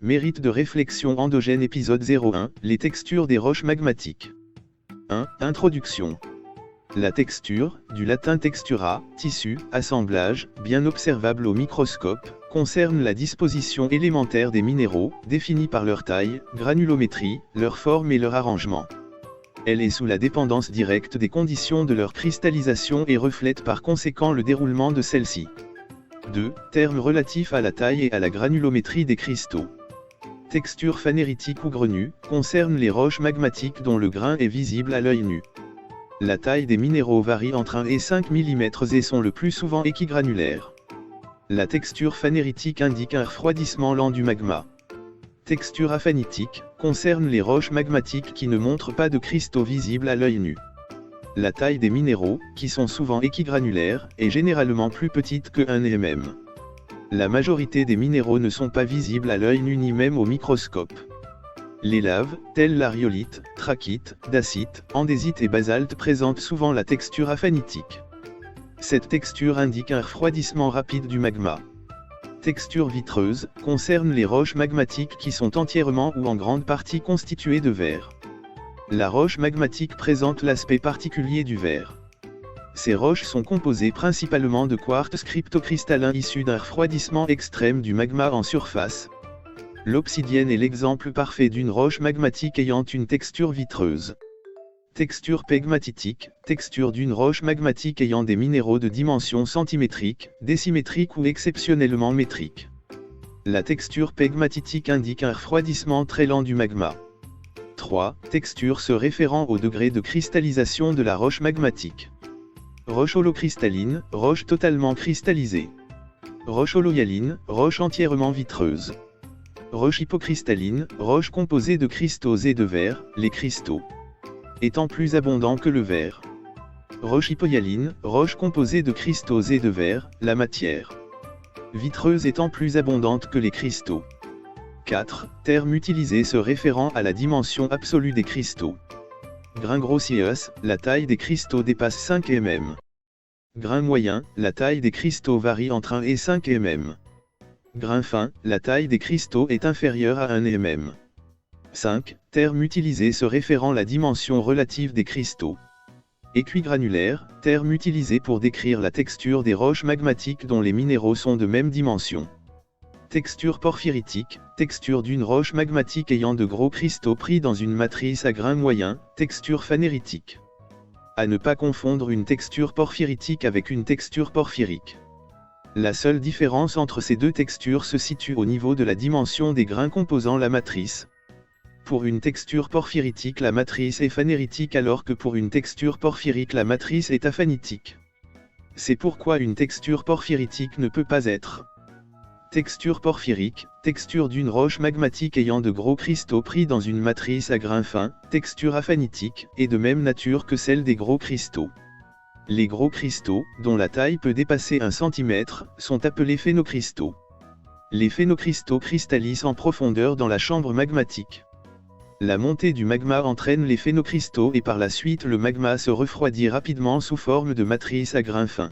mérite de réflexion endogène épisode 01, les textures des roches magmatiques. 1. Introduction. La texture, du latin textura, tissu, assemblage, bien observable au microscope, concerne la disposition élémentaire des minéraux, définie par leur taille, granulométrie, leur forme et leur arrangement. Elle est sous la dépendance directe des conditions de leur cristallisation et reflète par conséquent le déroulement de celle-ci. 2. Termes relatifs à la taille et à la granulométrie des cristaux. Texture phanéritique ou grenue, concerne les roches magmatiques dont le grain est visible à l'œil nu. La taille des minéraux varie entre 1 et 5 mm et sont le plus souvent équigranulaires. La texture phanéritique indique un refroidissement lent du magma. Texture aphanitique, concerne les roches magmatiques qui ne montrent pas de cristaux visibles à l'œil nu. La taille des minéraux, qui sont souvent équigranulaires, est généralement plus petite que 1 mm. La majorité des minéraux ne sont pas visibles à l'œil nu ni même au microscope. Les laves, telles la rhyolite, trachyte, dacite, andésite et basalte présentent souvent la texture aphanitique. Cette texture indique un refroidissement rapide du magma. Texture vitreuse, concerne les roches magmatiques qui sont entièrement ou en grande partie constituées de verre. La roche magmatique présente l'aspect particulier du verre. Ces roches sont composées principalement de quartz cryptocristallin issus d'un refroidissement extrême du magma en surface. L'obsidienne est l'exemple parfait d'une roche magmatique ayant une texture vitreuse. Texture pegmatitique, texture d'une roche magmatique ayant des minéraux de dimension centimétrique, décimétrique ou exceptionnellement métrique. La texture pegmatitique indique un refroidissement très lent du magma. 3. Texture se référant au degré de cristallisation de la roche magmatique. Roche holocristalline, roche totalement cristallisée. Roche holohyaline, roche entièrement vitreuse. Roche hypocristalline, roche composée de cristaux et de verre, les cristaux étant plus abondants que le verre. Roche hypohyaline, roche composée de cristaux et de verre, la matière vitreuse étant plus abondante que les cristaux. 4. Terme utilisé se référant à la dimension absolue des cristaux. Grain grossius, la taille des cristaux dépasse 5 mm. Grain moyen, la taille des cristaux varie entre 1 et 5 mm. Grain fin, la taille des cristaux est inférieure à 1 mm. 5. Terme utilisé se référant à la dimension relative des cristaux. Équigranulaire, terme utilisé pour décrire la texture des roches magmatiques dont les minéraux sont de même dimension. Texture porphyritique, texture d'une roche magmatique ayant de gros cristaux pris dans une matrice à grain moyen, texture phanéritique. À ne pas confondre une texture porphyritique avec une texture porphyrique. La seule différence entre ces deux textures se situe au niveau de la dimension des grains composant la matrice. Pour une texture porphyritique la matrice est phanéritique alors que pour une texture porphyrique la matrice est aphanitique. C'est pourquoi une texture porphyritique ne peut pas être. Texture porphyrique, texture d'une roche magmatique ayant de gros cristaux pris dans une matrice à grains fins, texture aphanitique, est de même nature que celle des gros cristaux. Les gros cristaux, dont la taille peut dépasser 1 cm, sont appelés phénocristaux. Les phénocristaux cristallisent en profondeur dans la chambre magmatique. La montée du magma entraîne les phénocristaux et par la suite le magma se refroidit rapidement sous forme de matrice à grains fins.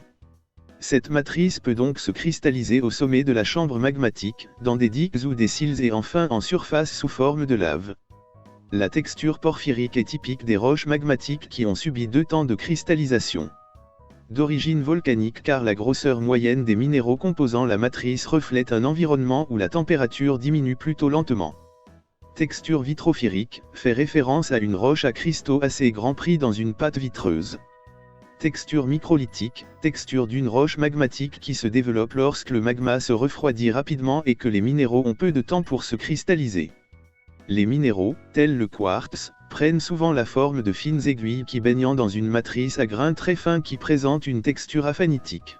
Cette matrice peut donc se cristalliser au sommet de la chambre magmatique, dans des digues ou des cils et enfin en surface sous forme de lave. La texture porphyrique est typique des roches magmatiques qui ont subi 2 temps de cristallisation. D'origine volcanique car la grosseur moyenne des minéraux composant la matrice reflète un environnement où la température diminue plutôt lentement. Texture vitrophyrique, fait référence à une roche à cristaux assez grands pris dans une pâte vitreuse. Texture microlithique, texture d'une roche magmatique qui se développe lorsque le magma se refroidit rapidement et que les minéraux ont peu de temps pour se cristalliser. Les minéraux, tels le quartz, prennent souvent la forme de fines aiguilles qui baignent dans une matrice à grains très fins qui présente une texture aphanitique.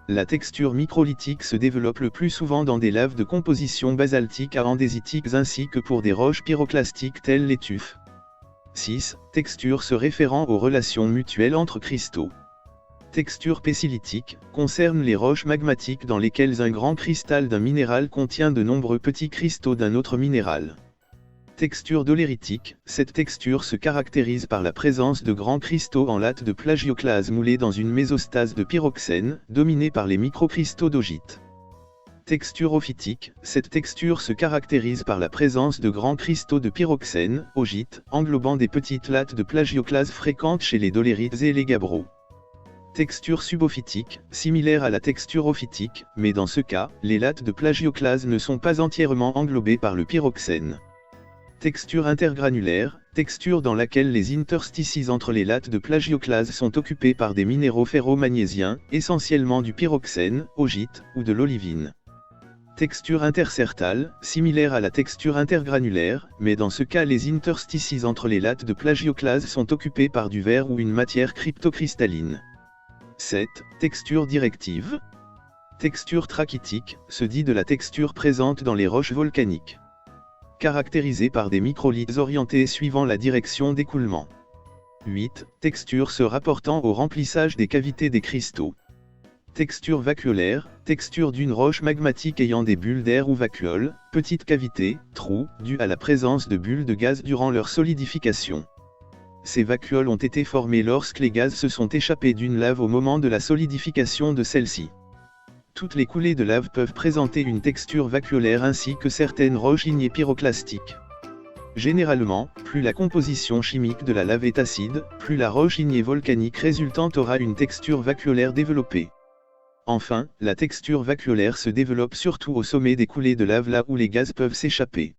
La texture microlithique se développe le plus souvent dans des laves de composition basaltique à andésitiques ainsi que pour des roches pyroclastiques telles les tufs. 6. Texture se référant aux relations mutuelles entre cristaux. Texture pessilitique, concerne les roches magmatiques dans lesquelles un grand cristal d'un minéral contient de nombreux petits cristaux d'un autre minéral. Texture doléritique, cette texture se caractérise par la présence de grands cristaux en latte de plagioclase moulés dans une mésostase de pyroxène, dominée par les microcristaux d'augite. Texture ophitique, cette texture se caractérise par la présence de grands cristaux de pyroxène, augite, englobant des petites lattes de plagioclase fréquentes chez les dolérites et les gabbros. Texture subophytique, similaire à la texture ophitique, mais dans ce cas, les lattes de plagioclase ne sont pas entièrement englobées par le pyroxène. Texture intergranulaire, texture dans laquelle les interstices entre les lattes de plagioclase sont occupés par des minéraux ferro-magnésiens, essentiellement du pyroxène, augite, ou de l'olivine. Texture intercertale, similaire à la texture intergranulaire, mais dans ce cas les interstices entre les lattes de plagioclase sont occupés par du verre ou une matière cryptocristalline. 7. Texture directive. Texture trachytique, se dit de la texture présente dans les roches volcaniques. Caractérisée par des microlithes orientés suivant la direction d'écoulement. 8. Texture se rapportant au remplissage des cavités des cristaux. Texture vacuolaire, texture d'une roche magmatique ayant des bulles d'air ou vacuoles, petites cavités, trous, dus à la présence de bulles de gaz durant leur solidification. Ces vacuoles ont été formées lorsque les gaz se sont échappés d'une lave au moment de la solidification de celle-ci. Toutes les coulées de lave peuvent présenter une texture vacuolaire ainsi que certaines roches ignées pyroclastiques. Généralement, plus la composition chimique de la lave est acide, plus la roche ignée volcanique résultante aura une texture vacuolaire développée. Enfin, la texture vacuolaire se développe surtout au sommet des coulées de lave là où les gaz peuvent s'échapper.